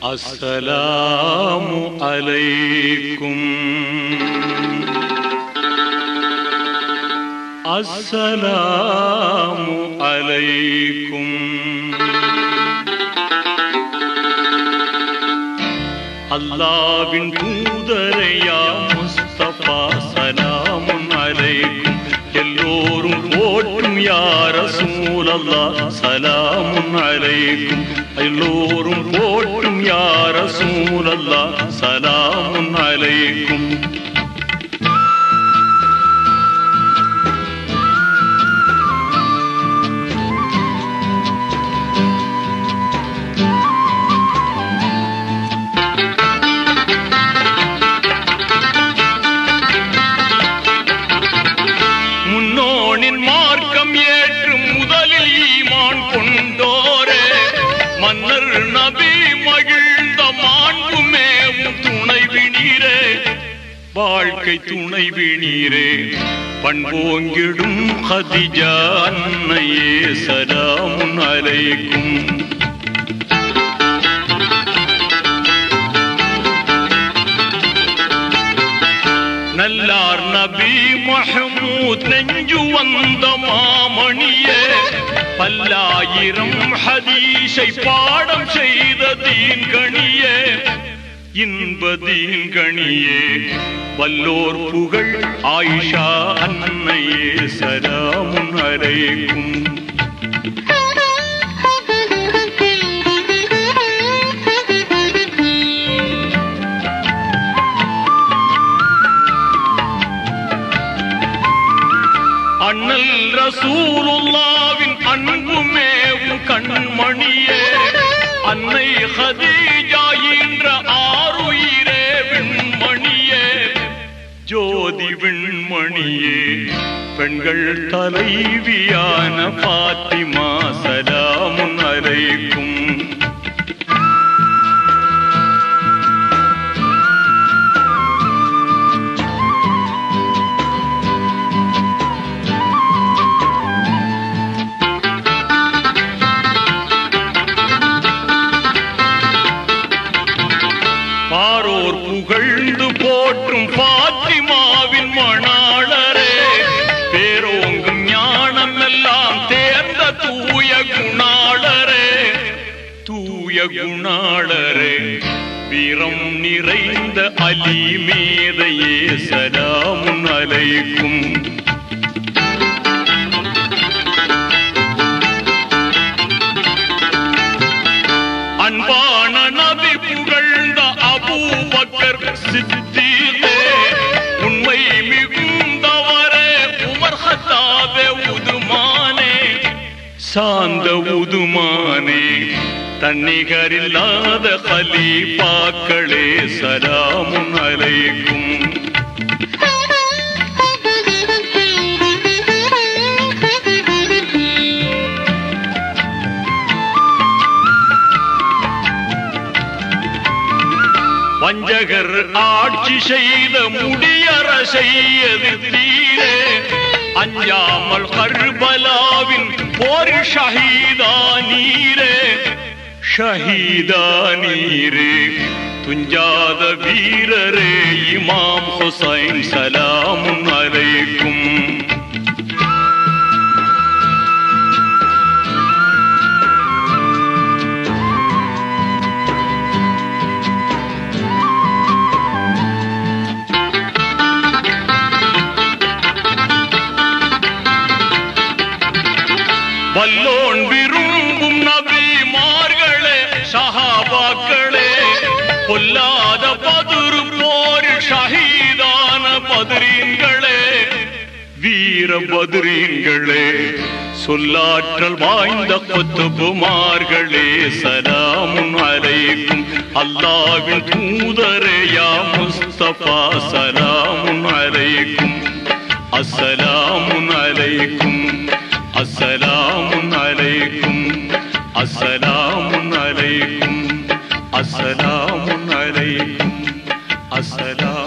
अस्सलामु अलैकुम अस्सलामु अलैकुम அல்லாஹ்வின் தூதரே யா முஸ்தபா சலாமுன் அலைக்கும் எல்லோரும் போற்றும் யா ரசூலல்லாஹ் சலாமுன் அலைக்கும் எல்லோரும் போற்றும் யா ரசூலல்லாஹ் சலாமுன் அலைக்கும் மன்னர் நபி மகிழ்ந்த மாண்புமேவும் துணைவினீரே வாழ்க்கை துணைவினீரே பண்போங்கிடும் ஹதிஜா அன்னையே சலாமுன் அலைக்கும் நல்லார் நபி மஹமூத் நெஞ்சு வந்த மாமணியே பல்லாயிரம் ஹதீஸை பாடம் செய்த தீன்கணியே இன்ப தீன்கணியே வல்லோர் புகழ் ஆயிஷா அன்னையே சலாமுன் அலைக்கும் அண்ணல் ரசூலுல்லாவின் அன்புமேவும் கண்மணியே அன்னை ஹதீஜா என்ற ஆருயிரே விண்மணியே ஜோதி விண்மணியே பெண்கள் தலைவியான பாத்திமா சலாமுன் அலைக்கும் பாரோர் புகழ்ந்து போற்றும் பாத்திமாவின் மணாளரே பேரோங்கும் ஞானம் எல்லாம் தேர்ந்த தூய குணாளரே வீரம் நிறைந்த அலி மேதையே சலாமுன் அலைக்கும் அன்பான நபி புகழ்ந்த அபூபக்கர் சித்தீகே உண்மை மிகுந்தவரே உமர் ஹத்தாபே உதுமானே சாந்த உதுமானே தன்னிகரில்லாத கலீஃபாக்களே சலாமுன் அலைக்கும் வஞ்சகர் ஆட்சி செய்த முடியரசை எதிர்த்தீரே அஞ்சாமல் கர்பலாவின் போர் ஷஹீதானீரே துஞ்சாத வீரரே இமாம் ஹுசைன் சலாமுன் அலைக்கும் வல்லோன் விரும்பும் நபிமார்களே சஹாபாக்களே பொல்லாத பதுரு போர் ஷஹீதான பத்ரீன்களே வீர பத்ரீன்களே சொல்லாற்றல் வாய்ந்த குத்துபுமார்களே சலாமுன் அலைக்கும் அல்லாஹ்வின் தூதரே யா முஸ்தபா சலாமுன் அலைக்கும் அஸ்ஸலாமுன் அலைக்கும் अस्सलामुन अलैकुम अस्सलामुन अलैकुम अस्सलामुन अलैकुम अस्सलाम